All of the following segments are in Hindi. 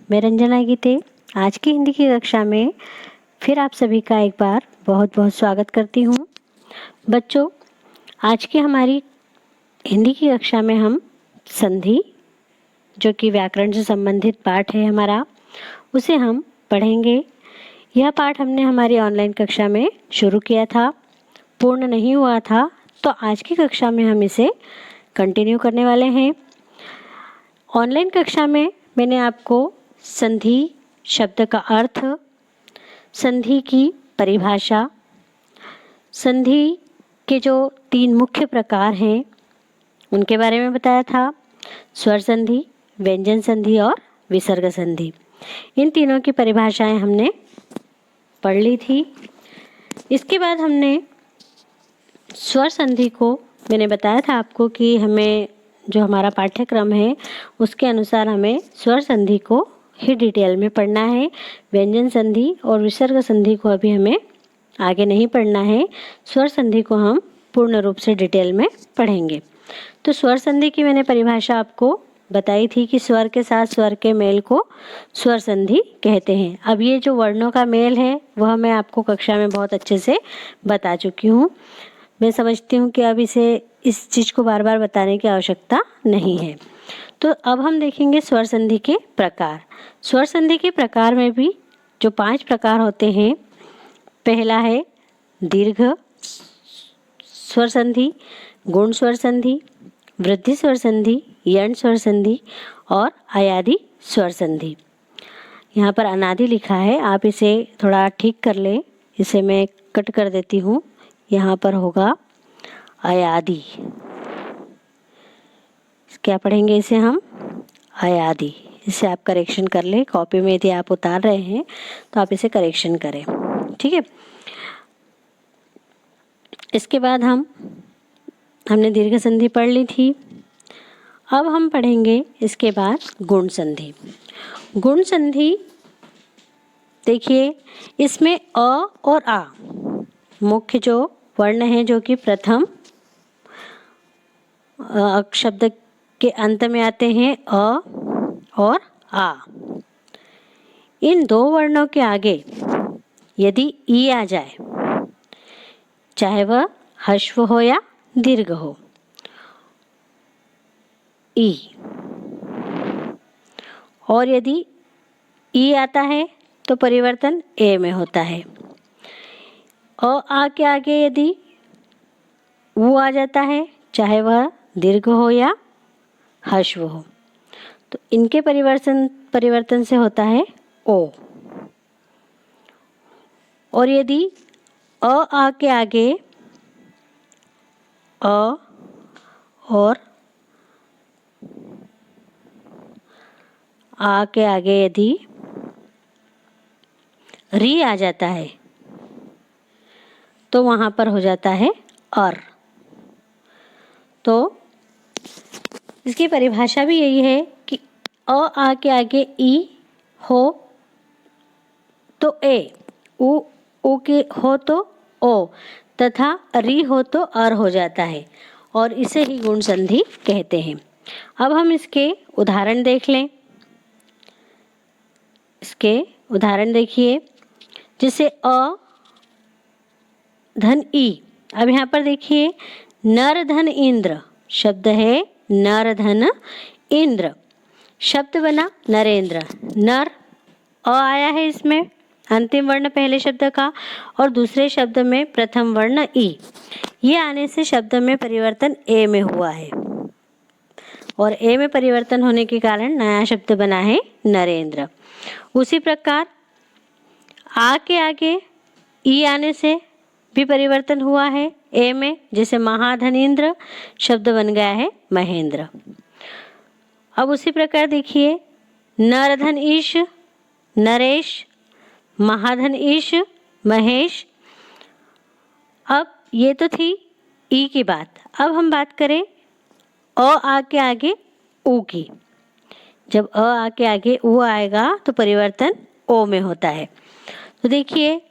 मैं रंजना गीते आज की हिंदी की कक्षा में फिर आप सभी का एक बार बहुत बहुत स्वागत करती हूँ। बच्चों, आज की हमारी हिंदी की कक्षा में हम संधि, जो कि व्याकरण से संबंधित पाठ है हमारा, उसे हम पढ़ेंगे। यह पाठ हमने हमारी ऑनलाइन कक्षा में शुरू किया था, पूर्ण नहीं हुआ था, तो आज की कक्षा में हम इसे कंटिन्यू करने वाले हैं। ऑनलाइन कक्षा में मैंने आपको संधि शब्द का अर्थ, संधि की परिभाषा, संधि के जो 3 मुख्य प्रकार हैं उनके बारे में बताया था। स्वर संधि, व्यंजन संधि और विसर्ग संधि। इन तीनों की परिभाषाएं हमने पढ़ ली थी। इसके बाद हमने स्वर संधि को, मैंने बताया था आपको कि हमें जो हमारा पाठ्यक्रम है उसके अनुसार हमें स्वर संधि को ही डिटेल में पढ़ना है। व्यंजन संधि और विसर्ग संधि को अभी हमें आगे नहीं पढ़ना है। स्वर संधि को हम पूर्ण रूप से डिटेल में पढ़ेंगे। तो स्वर संधि की मैंने परिभाषा आपको बताई थी कि स्वर के साथ स्वर के मेल को स्वर संधि कहते हैं। अब ये जो वर्णों का मेल है वह मैं आपको कक्षा में बहुत अच्छे से बता चुकी हूँ। मैं समझती हूँ कि अब इस चीज़ को बार बार बताने की आवश्यकता नहीं है। तो अब हम देखेंगे स्वर संधि के प्रकार। स्वर संधि के प्रकार में भी जो 5 प्रकार होते हैं, पहला है दीर्घ स्वर संधि, गुण स्वर संधि, वृद्धि स्वर संधि, यण स्वर संधि और अयादि स्वर संधि। यहाँ पर अनादि लिखा है, आप इसे थोड़ा ठीक कर लें। इसे मैं कट कर देती हूँ। यहाँ पर होगा अयादि। क्या पढ़ेंगे इसे हम? अयादि। इसे आप करेक्शन कर लें। कॉपी में यदि आप उतार रहे हैं तो आप इसे करेक्शन करें, ठीक है। इसके बाद हमने दीर्घ संधि पढ़ ली थी। अब हम पढ़ेंगे इसके बाद गुण संधि। गुण संधि देखिए, इसमें अ और आ मुख्य जो वर्ण हैं, जो कि प्रथम शब्द के अंत में आते हैं, अ और आ। इन 2 वर्णों के आगे यदि ई आ जाए, चाहे वह ह्रस्व हो या दीर्घ हो, ई, और यदि ई आता है तो परिवर्तन ए में होता है। अ आ के आगे यदि ऊ आ जाता है, चाहे वह दीर्घ हो या ह्रस्व हो, तो इनके परिवर्तन से होता है ओ। और यदि अ आ के आगे अ और आ के आगे यदि री आ जाता है तो वहाँ पर हो जाता है अर। तो इसकी परिभाषा भी यही है कि अ आ के आगे ई हो तो ए, उ के हो तो ओ, तथा री हो तो अर हो जाता है, और इसे ही गुण संधि कहते हैं। अब हम इसके उदाहरण देख लें। इसके उदाहरण देखिए, जैसे अ धन ई। अब यहाँ पर देखिए, नर धन इंद्र शब्द है, नर धन इंद्र शब्द बना नरेंद्र। नर अ आया है इसमें, अंतिम वर्ण पहले शब्द का, और दूसरे शब्द में प्रथम वर्ण ई। ये आने से शब्द में परिवर्तन ए में हुआ है, और ए में परिवर्तन होने के कारण नया शब्द बना है नरेंद्र। उसी प्रकार आ के आगे ई आने से भी परिवर्तन हुआ है ए में, जैसे महाधनेंद्र शब्द बन गया है महेंद्र। अब उसी प्रकार देखिए, नरधन ईश नरेश, महाधन ईश महेश। अब ये तो थी ई की बात। अब हम बात करें अ आ के आगे ऊ की। जब अ आ के आगे ऊ आएगा तो परिवर्तन ओ में होता है। तो देखिए,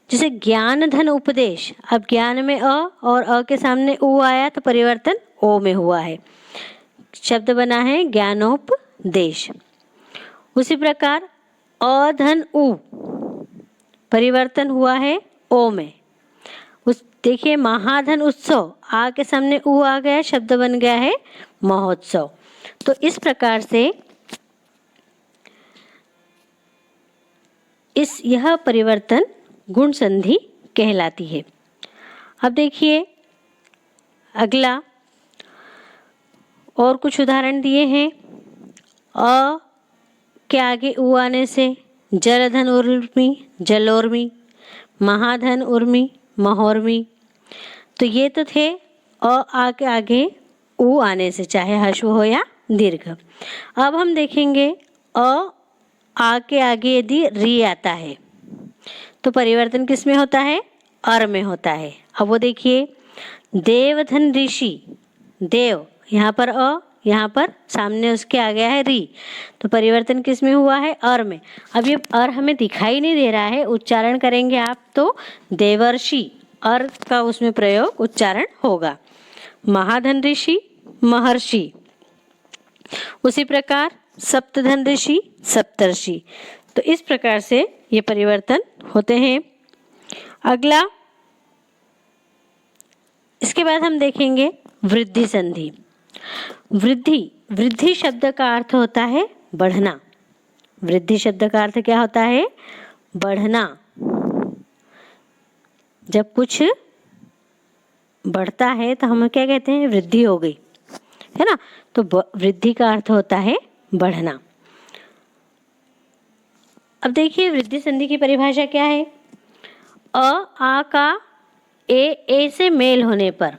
जैसे ज्ञान धन उपदेश, अब ज्ञान में अ और अ के सामने ऊ आया तो परिवर्तन ओ में हुआ है, शब्द बना है ज्ञानोपदेश। उसी प्रकार अ धन उ परिवर्तन हुआ है ओ में। उस देखिए महाधन उत्सव, आ के सामने उ आ गया, शब्द बन गया है महोत्सव। तो इस प्रकार से यह परिवर्तन गुण संधि कहलाती है। अब देखिए अगला और कुछ उदाहरण दिए हैं। अ के आगे उ आने से जलधन उर्मी, जलोर्मी, महाधन उर्मी, महोर्मी। तो ये तो थे अ आ के आगे उ आने से, चाहे हश्व हो या दीर्घ। अब हम देखेंगे अ आ के आगे यदि री आता है तो परिवर्तन किस में होता है? अर में होता है। अब वो देखिए देवधन ऋषि, देव यहाँ पर अ, यहाँ पर सामने उसके आ गया है री, तो परिवर्तन किस में हुआ है? अर में। अब ये अर हमें दिखाई नहीं दे रहा है, उच्चारण करेंगे आप तो देवर्षि, अर का उसमें प्रयोग उच्चारण होगा। महाधन ऋषि, महर्षि। उसी प्रकार सप्तधन ऋषि, सप्तर्षि। तो इस प्रकार से ये परिवर्तन होते हैं। अगला इसके बाद हम देखेंगे वृद्धि संधि। वृद्धि शब्द का अर्थ होता है बढ़ना। वृद्धि शब्द का अर्थ क्या होता है? बढ़ना। जब कुछ बढ़ता है तो हम क्या कहते हैं? वृद्धि हो गई, है ना। तो वृद्धि का अर्थ होता है बढ़ना। अब देखिए वृद्धि संधि की परिभाषा क्या है? अ आ का ए से मेल होने पर,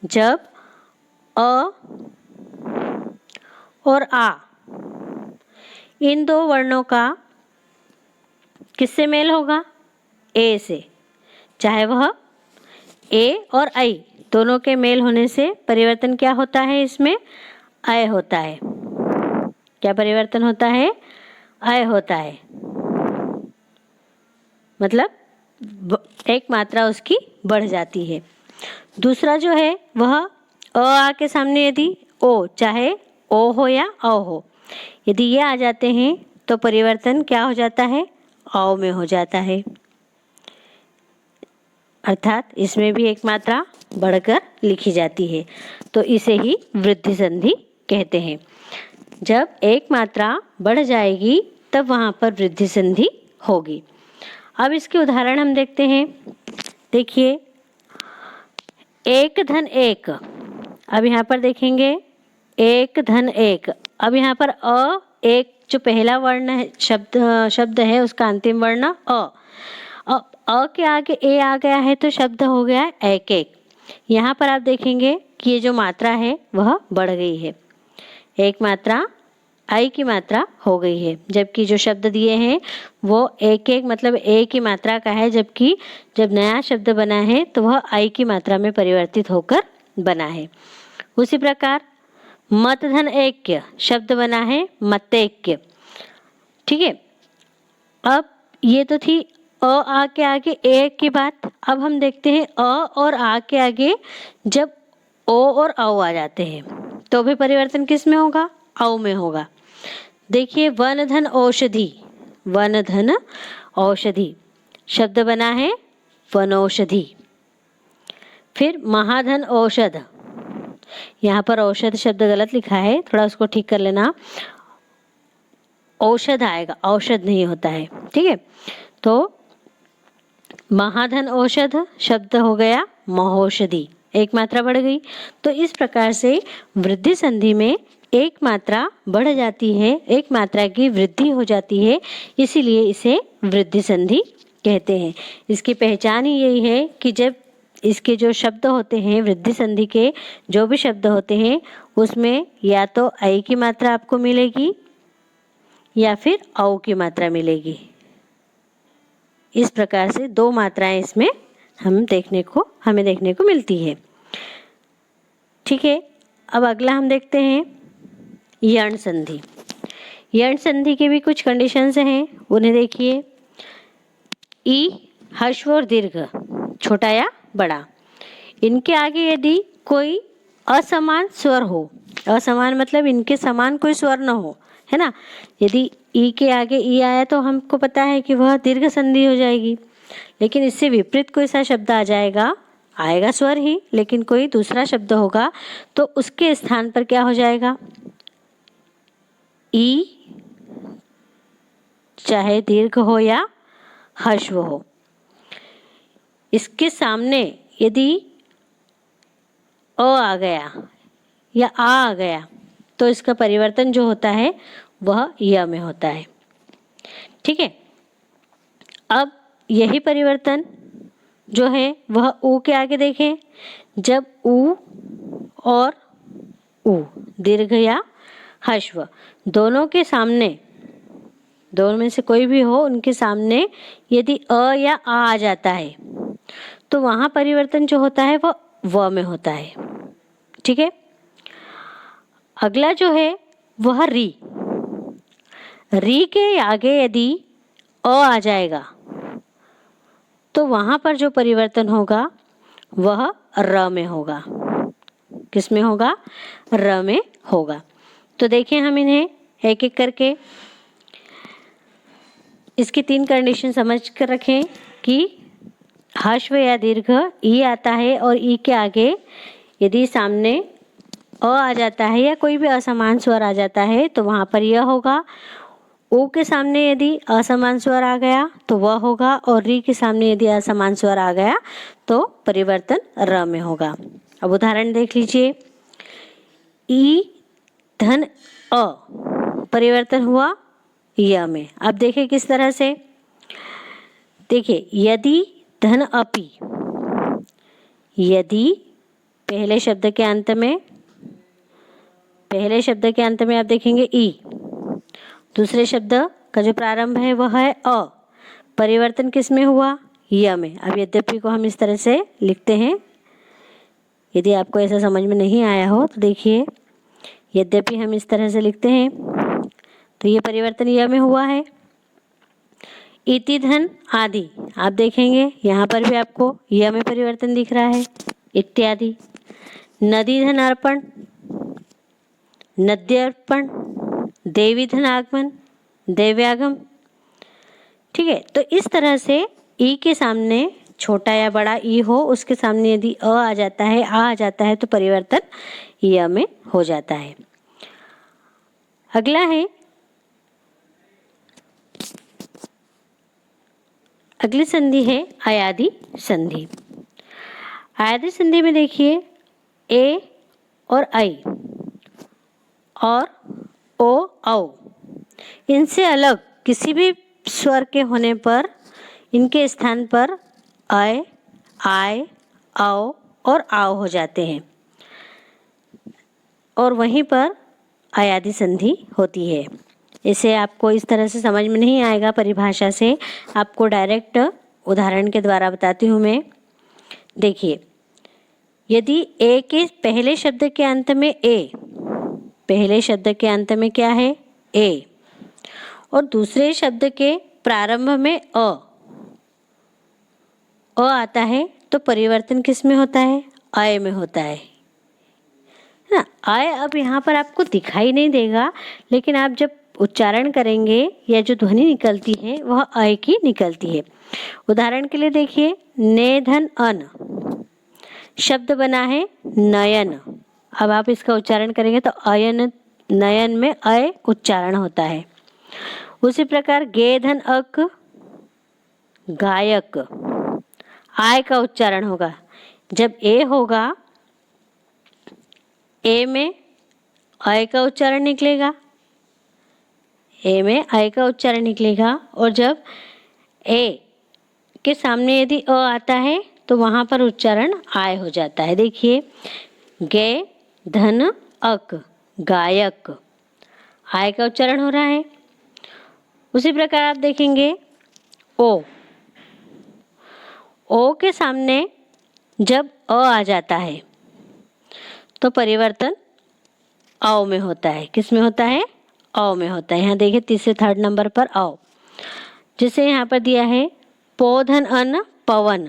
जब अ और आ इन दो वर्णों का किससे मेल होगा? ए से। चाहे वह ए और ऐ दोनों के मेल होने से परिवर्तन क्या होता है? इसमें अय होता है। क्या परिवर्तन होता है? अय होता है। मतलब एक मात्रा उसकी बढ़ जाती है। दूसरा जो है वह अ आ के सामने यदि ओ, चाहे ओ हो या औ हो, यदि ये आ जाते हैं तो परिवर्तन क्या हो जाता है? औ में हो जाता है। अर्थात इसमें भी एक मात्रा बढ़कर लिखी जाती है। तो इसे ही वृद्धि संधि कहते हैं। जब एक मात्रा बढ़ जाएगी तब वहाँ पर वृद्धि संधि होगी। अब इसके उदाहरण हम देखते हैं। देखिए एक धन एक, अब यहाँ पर देखेंगे एक धन एक। अब यहाँ पर अ, एक जो पहला वर्ण है, शब्द है, उसका अंतिम वर्ण अ के आगे ए आ गया है तो शब्द हो गया एक एक। यहाँ पर आप देखेंगे कि ये जो मात्रा है वह बढ़ गई है, एक मात्रा आई की मात्रा हो गई है। जबकि जो शब्द दिए हैं वो एक एक मतलब ए की मात्रा का है, जबकि जब नया शब्द बना है तो वह आई की मात्रा में परिवर्तित होकर बना है। उसी प्रकार मतधन ऐक्य शब्द बना है मतेक्य। ठीक है। अब ये तो थी अ आ के आगे ए की बात। अब हम देखते हैं अ और आ के आगे जब ओ और औ आ जाते हैं तो भी परिवर्तन किस में होगा? औ में होगा। देखिए वन धन औषधि, वन धन औषधि शब्द बना है वनौषधि। फिर महाधन औषध, यहाँ पर औषध शब्द गलत लिखा है, थोड़ा उसको ठीक कर लेना। औषध आएगा, औषध नहीं होता है। ठीक है। तो महाधन औषध शब्द हो गया महौषधि, एक मात्रा बढ़ गई। तो इस प्रकार से वृद्धि संधि में एक मात्रा बढ़ जाती है, एक मात्रा की वृद्धि हो जाती है, इसीलिए इसे वृद्धि संधि कहते हैं। इसकी पहचान ही यही है कि जब इसके जो शब्द होते हैं, वृद्धि संधि के जो भी शब्द होते हैं, उसमें या तो ऐ की मात्रा आपको मिलेगी या फिर औ की मात्रा मिलेगी। इस प्रकार से दो मात्राएं इसमें हमें देखने को मिलती है। ठीक है। अब अगला हम देखते हैं यण संधि। यण संधि के भी कुछ कंडीशंस हैं, उन्हें देखिए। ई हश्व और दीर्घ, छोटा या बड़ा, इनके आगे यदि कोई असमान स्वर हो, असमान मतलब इनके समान कोई स्वर न हो, है ना। यदि ई के आगे ई आया तो हमको पता है कि वह दीर्घ संधि हो जाएगी। लेकिन इससे विपरीत कोई सा शब्द आ जाएगा, आएगा स्वर ही, लेकिन कोई दूसरा शब्द होगा तो उसके स्थान पर क्या हो जाएगा, ई, चाहे दीर्घ हो या ह्रस्व हो। इसके सामने यदि अ आ गया या आ गया तो इसका परिवर्तन जो होता है वह य में होता है। ठीक है, अब यही परिवर्तन जो है वह ऊ के आगे देखें। जब ऊ और ऊ, दीर्घ या ह्रस्व, दोनों के सामने, दोनों में से कोई भी हो, उनके सामने यदि अ या आ जाता है तो वहां परिवर्तन जो होता है वह व में होता है। ठीक है, अगला जो है वह री। री के आगे यदि अ आ जाएगा तो वहां पर जो परिवर्तन होगा वह र में होगा। किस में होगा, र में होगा। तो देखें हम इन्हें एक एक करके, इसकी 3 कंडीशन समझ कर रखें कि ह्रस्व या दीर्घ ई आता है और ई के आगे यदि सामने अ आ जाता है या कोई भी असमान स्वर आ जाता है तो वहां पर यह होगा। ओ के सामने यदि असमान स्वर आ गया तो वह होगा, और री के सामने यदि असमान स्वर आ गया तो परिवर्तन र में होगा। अब उदाहरण देख लीजिए। ई धन अ, परिवर्तन हुआ य में। अब देखिए किस तरह से, देखिए यदि धन अपि, यदि पहले शब्द के अंत में, पहले शब्द के अंत में आप देखेंगे ई, दूसरे शब्द का जो प्रारंभ है वह है अ, परिवर्तन किस में हुआ, य में। अब यद्यपि को हम इस तरह से लिखते हैं, यदि आपको ऐसा समझ में नहीं आया हो तो देखिए, यद्यपि हम इस तरह से लिखते हैं तो ये परिवर्तन य में हुआ है। इति धन आदि, आप देखेंगे यहाँ पर भी आपको य में परिवर्तन दिख रहा है, इत्यादि। नदी धन अर्पण, नद्यर्पण, देवी धन आगमन, देव्यागम। ठीक है, तो इस तरह से ई के सामने छोटा या बड़ा ई हो, उसके सामने यदि अ आ जाता है, आ जाता है तो परिवर्तन य में हो जाता है। अगला है, अगली संधि है अयादि संधि। अयादि संधि में देखिए ए और आई और ओ औ, इनसे अलग किसी भी स्वर के होने पर इनके स्थान पर अय, आय, औ और आओ हो जाते हैं और वहीं पर अयादि संधि होती है। इसे आपको इस तरह से समझ में नहीं आएगा परिभाषा से, आपको डायरेक्ट उदाहरण के द्वारा बताती हूँ मैं। देखिए, यदि ए के पहले शब्द के अंत में ए, पहले शब्द के अंत में क्या है, ए, और दूसरे शब्द के प्रारंभ में अ आता है तो परिवर्तन किस में होता है, अय में होता है ना। अय अब यहाँ पर आपको दिखाई नहीं देगा, लेकिन आप जब उच्चारण करेंगे या जो ध्वनि निकलती है वह अय की निकलती है। उदाहरण के लिए देखिए, ने धन अन, शब्द बना है नयन। अब आप इसका उच्चारण करेंगे तो अयन, नयन में अय उच्चारण होता है। उसी प्रकार गे धन अक, गायक, आय का उच्चारण होगा। जब ए होगा, ए में अय का उच्चारण निकलेगा, ए में अय का उच्चारण निकलेगा, और जब ए के सामने यदि अ आता है तो वहां पर उच्चारण आय हो जाता है। देखिए, गे धन अक, गायक, आय का उच्चारण हो रहा है। उसी प्रकार आप देखेंगे ओ के सामने जब अ आ जाता है तो परिवर्तन औ में होता है। किस में होता है, औ में होता है। यहाँ देखिए तीसरे थर्ड नंबर पर औ, जिसे यहाँ पर दिया है पोधन अन पवन,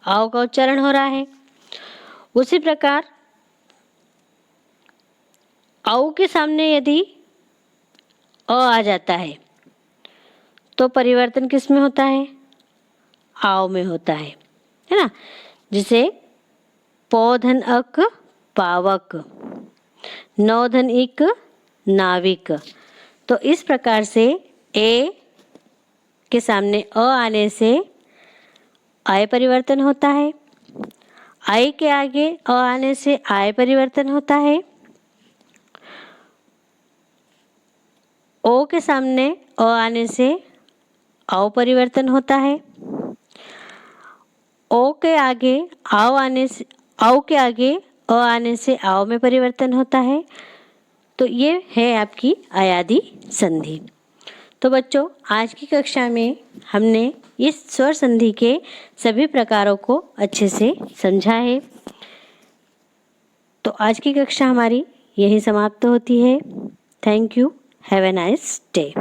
औ का उच्चारण हो रहा है। उसी प्रकार औ के सामने यदि अ आ जाता है तो परिवर्तन किस में होता है? आव में होता है ना। जिसे पौ धन अक पावक, नौ धन इक नाविक। तो इस प्रकार से ए के सामने अ आने से आय परिवर्तन होता है, आई के आगे अ आने से आय परिवर्तन होता है, ओ के सामने अ आने से औ परिवर्तन होता है, ओ के आगे आओ आने से औ के आगे अ आने से आओ में परिवर्तन होता है। तो ये है आपकी अयादी संधि। तो बच्चों, आज की कक्षा में हमने इस स्वर संधि के सभी प्रकारों को अच्छे से समझा है। तो आज की कक्षा हमारी यही समाप्त होती है। Thank you. Have a nice day.